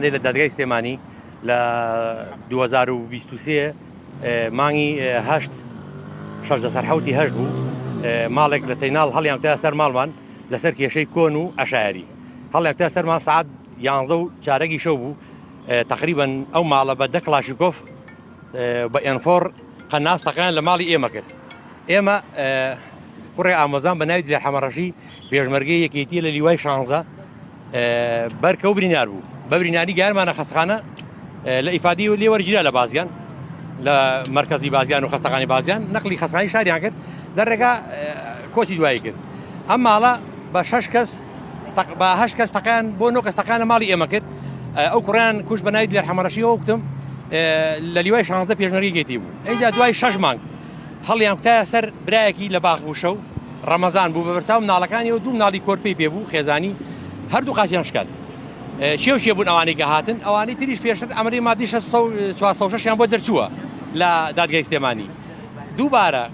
لە دادگای سلێمانی لە 2023 مانگی هەشت حوتی هەشت بوو ماڵێک لە تەیناڵ هەڵیان تا سەر ماڵمان لەسەر کێشەی کۆن و ئەشایری هەڵیان تا سەرمان سعات 11:15 شەو بوو تقریبا ئەو ماڵە بە 10 کلاشیکۆف بە ئێنفۆر قەناس تەقیان لە ماڵی ئێمە کرد. ئێمە کوڕێ ئامۆزان بە ناوی دلێر حەمەڕەشی پێشمەرگەی یەکێتی لە لیوای 16 بەرکە و برینار بوو. بە برینانی گیانمانە خەستەخانە لە ئیفادی و لێوەرگیرا لە بازیان لە مرکزی بازیان و خەستەخانەی بازیان نەقلی خەستەخانەی شاریان کرد لە ڕێگا کۆچی دوایی کرد. ئەم ماڵە بە 6 کەس بە 8 کەس تەقیان بۆ 9 کەس تەقیانە ماڵی ئێمە کرد. ئەو کوڕیان کوش بە ناوی دلێر حەمەڕەشیەوە وتم لە لیوای 16 پێشمەرگەیەتی بوو. ئەیجا دوای 6 مانگ هەڵیان کوتایە سەر برایەکی لە باغ بوو شەو ڕەمەزان بوو بە بەرچاو منداڵەکانی و دوو منداڵی کۆرپەی پێبوو خێزانی هەردوو قاچیان شکال. شێ بوون ئەوانەی کە هاتن ئەوانەی تریش پێشتر ئەمەری مادی 406یان بۆ دەرچووە لە دادگای سلێمانی. دووبارە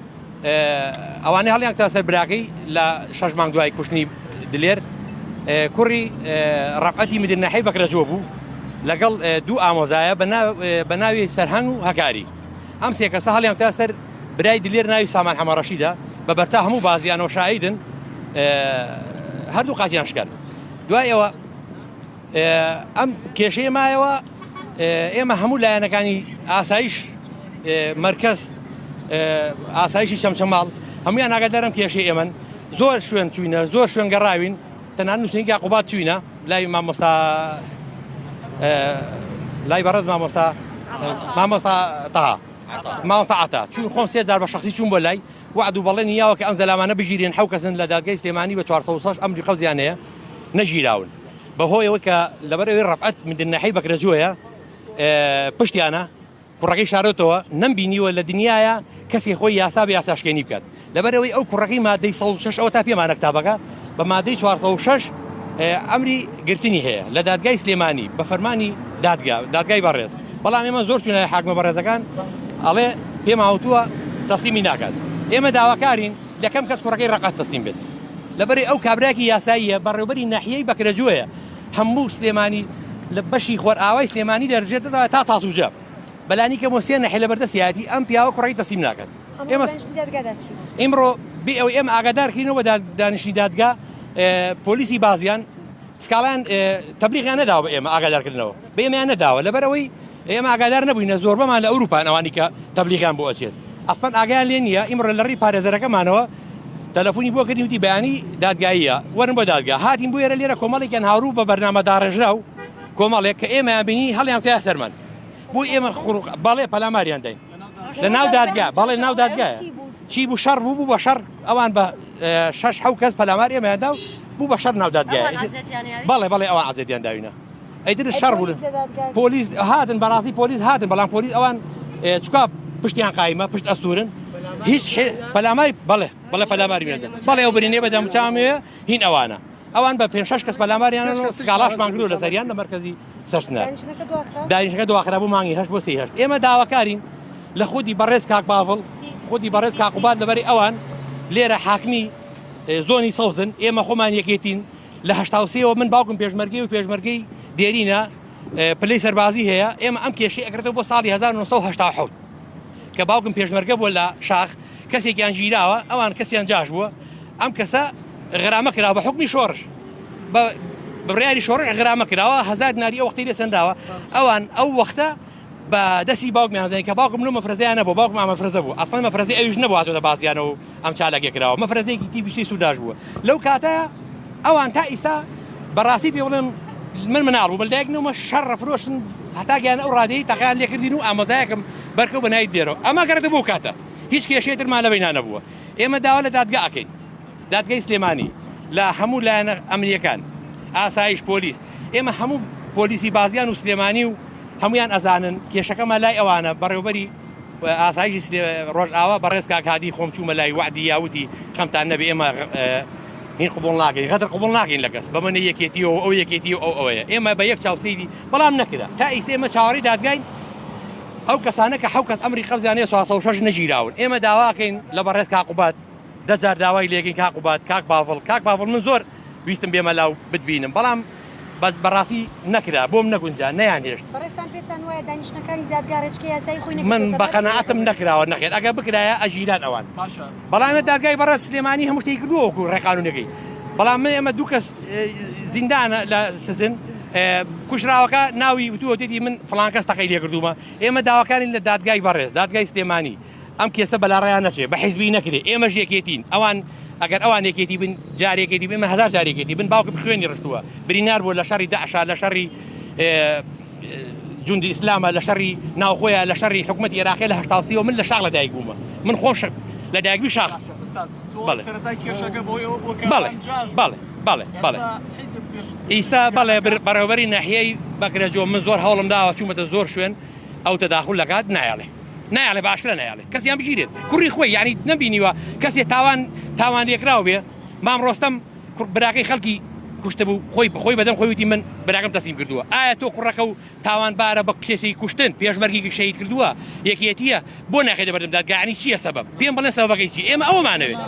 ئەوانەی هەڵیان تا سەر براکەی لە 6 مانگ دوای کوشتنی دلێر کوڕی ڕەفعەتی مدنەحەی بەکرەجۆ بوو لەگەڵ دوو ئامۆزایە بە ناوی سەرهەنگ و هەکاری. ئەم سێ کەسە هەڵیان تا سەر برای دلێر ناوی سامان حەمەڕەشیدا بە بەرتا هەموو بازیانەوە شاهیدن هەردوو قاچیان شکال. دوای ئەوە ئەم کێشەیە مایەوە ئێمە هەموو لایەنەکانی ئاسایش مرکز ئاسایشی چەمچەماڵ هەمویان ئاگادارم کێشەی ئێمەن زۆر شوێن چوینە زۆر شوێن گەڕاوین تەنانەت نووسینگی یاقوبات چوینە لای مامۆستا لای بەڕێز مامۆستا تەها مامۆستا عەتا چوون خۆم 3000 بە شەخسی چوون بۆ لای وعد و بەڵێنی یاوە کە ئەم زەلامانە بژیرێن حەو کەسن لە دادگای سلێمانی بە 406 ئەمری قەوزیان هەیە نەژیراون بەهۆیەوە کە لەبەرەوەی ڕەفعەت مدنەحەی بەکرەجۆیە پشتیانە کوڕەکەی شارۆتەوە نەمبینیوە لە دنیاە کەسی خۆی یاسا بە یاساشکێنی بکات لەبەرەوەی ئەو کوڕەکەی مادەی 106 ئەوە تا پێمانە کتابەکە بە مادەی 406 ئەمری گرتنی هەیە لە دادگای سلێمانی بە فەرمانی دادگای بەڕێز. بەڵام ئێمە زۆر چوونە حاکمە بەڕێزەکان ئەڵێ پێم هاوتووە تەسلیمی ناکات. ئێمە داواکارین لەکەم کەس کوڕەکەی ڕەقەت تەسلیم بێت لەبەرەوەی ئەو کابراکی یاساییە بەڕێوەبەری ناحیەی بەکرەجۆیە هەموو سلێمانی لە بەشی خۆرئاوای سلێمانی دەرژێت دەداوە تا تاتوجە بەلانی کە مۆسیە نەحێ لە بەردەستیاتی ئەم پیاوە کوڕەکەی تەسلیم ناکات. ئێمڕۆ بێ ئەو ئێمە ئاگادارکەینەوە دانیشتنی دادگا پۆلیسی بازیان سکاڵیان تەبلیغیان نەداوە بە ئێمە ئاگادارکردنەوە بە ئێمەیان نەداوە لەبەرەوەی ئێمە ئاگادار نەبووینە زۆربەمان لە ئەوروپان ئەوانی کە تەبلیغیان بۆ ئەچێت ئەسڵەن ئاگایان لێ نییە. ئیمڕۆ لە ڕێی پارێزەرەکەمانەوە تەلەفۆنی بۆ کردی وتی بەیانی دادگاییە وەرن بۆ دادگا هاتین بۆ ئێرە لێرە کۆمەڵێکیان هاوڕوو بە بەرنامە داڕێژرا و کۆمەڵێک کە ئێمەیان بینی هەڵیان تیا سەرمان بۆ ئێمە بەڵێ پەلاماریان داین لە ناو دادگا بەڵێ ناو دادگایە چی بوو شەڕ بوو بە شەڕ ئەوان بە 6 کەس پەلامار ئێمەیاندا و بوو بە شەڕ ناو دادگایە بەڵێ ئەوان عەزێتیان داوینە ئەیتر شەڕ بوون پۆلیس هاتن بەڕاستی پۆلیس هاتن بەڵام پۆلیس ئەوان چکا پشتیان قایمە پشت ئەستورن هیچ پەلاماری بەڵێ پەلاماری مێدە بەڵێ ئەو برینێ بەدەمچامەیە هین ئەوان بە 5-6 کەس پەلاماریان سکاڵاشمان کردو لە سەریان لە مرکزی سەرسنە دانیشتەکە دواخرا بوو مانگی 8 بۆ 38 ئێمە داواکارین لە خودی بەڕێز کاک باڤڵ خودی بەڕێز کاقوبات لەبەری ئەوان لێرە حاکمی زۆنی سەوزن ئێمە خۆمان یەکێتین لە 83ەوە من باوکم پێشمەرگەی و پێشمەرگەی دێرینە پلەی سەربازی هەیە ئێمە ئەم کێشەی ئەگرێتەوە بۆ ساڵی 1970 کە باوکم پێشمەرگە بووە لە شاخ کەسێکیان ژیراوە ئەوان کەسیان جاش بووە ئەم کەسە غرامە کراوە بە حکمی شۆڕش بڕیاری شۆڕش غرامە کراوە 1000 دیناری ئەو وەختی لێ سەنداوە ئەوان ئەو وەختە بە دەستی باوکمیان دەین کە باوکم لەو مەفرەزەیان نەبوو باوکم ئامەفرەزە بوو ئەسڵەن مەفرەزەی ئەویش نەبوو هاتوۆتە بازیانە و ئەم چالاکێ کراوە مەفرەزەیەکی تی بیشتی سووداش بووە لەو کاتەیە ئەوان تا ئیستا بەڕاستی پێ بڵێم من مناڵ بوو مەلایەکنەوە شەڕ فرۆشتن هەتاگیان ئەو ڕادەی تەقیان لێکردین و ئامۆزایەکم بەرکەو بەنای دێرەوە ئەمە گەڕێتە بۆ کاتە هیچ کێشەیەترمان لەبەینا نەبووە. ئێمە داوا لە دادگا ئەکەین دادگای سلێمانی لە هەموو لایەنە ئەمنیەکان ئاسایش پۆلیس ئێمە هەموو پۆلیسی بازیان و سلێمانی و هەمویان ئەزانن کێشەکەمان لای ئەوانە بەڕێوەبەری ئاسایشی ڕۆژئاوا بەڕێز کاک هادی خۆم چوومە لای وعدی یاوتی خەمتان نەبێ ئێمە هین قبول ناکەین غەدر قبول ناکەین لە کەس بەمەنە یەکێتیەوە ئەو یەکێتی و ئەوەیە ئێمە بە یەک چاوسەیری بەڵام نەکرا تا ئیستا ئێمە چاوەڕی دادگاین ئەو کەسانە کە حەو کەس ئەمری قەوزیانەیە 406 نەگیراون ئێمە داواکەین لە بەڕێز کاقوبات 10 جار داوای لێکین کاقوبات کاک باڤڵ من زۆر ویستم بێمە لاو بتبینم بەڵام بەس بەڕاستی نەکرا بۆم نەگونجا نەیانهێشت بەڕێستان پێتان وایە دانیشتەکانی دادگارێچکە یاسایی خۆی من بە قەنەعەتم نەکراوە نەخێت ئەگە بکرایە ئەژیران ئەوان بەڵام دادگای بەڕێز سلێمانی هەموو شتێکی کردووە وەکو ڕێقانونەکەی بەڵام ئێمە دوو کەس زیندانە لە سزن کوشراوەکە ناوی وتووەتێتی من فڵان کەس تەقەی لێ کردومە ئێمە داواکانی لە دادگای بەڕێز دادگای سلێمانی ئەم کێسە بەلاڕێیان نەچێت بە حیزبی نەکرێت ئێمەش یەکێتین ئەوان ئەگەر ئەوان یەکێتی بن جارێکێتی بمە هزار جارێکێتی بن باوکم خوێنی ڕشتووە برینار بوو لە شەڕی داعشا لە شەڕی جوندی ئیسلامە لە شەڕی ناوخۆیە لە شەڕی حکوومەتی عێراقی لە 1970 من لە شاق لەدایک بوومە من خۆش لە دایکبی شاق بەڵێ ئیستا بەڵێ بەڕێوەبەری ناحیەی بەکرێجۆ من زۆر هەوڵم داوە چوومەتە زۆر شوێن ئەو تەداخل لەکات نایاڵێ باشترە نایاڵێ کەسیان بژیرێت کوڕی خۆی یعنی نبینیوە کەسێ تاوان لێکراو بێ مام ڕۆستەم براکەی خەڵکی کوشتە بوو خۆی بەدەم خۆی وتی من براکەم تەسلیم کردووە ئایا تۆ کوڕەکە و تاوانبارە بە کێشەی کوشتن پێشمەرگی شەهید کردووە یەکێتیە بۆ ناخێتە بەردەم دادگانی چییە سەبەب پێم بڵێن سەبەبەکەی چی ئێمە ئەومانەوێت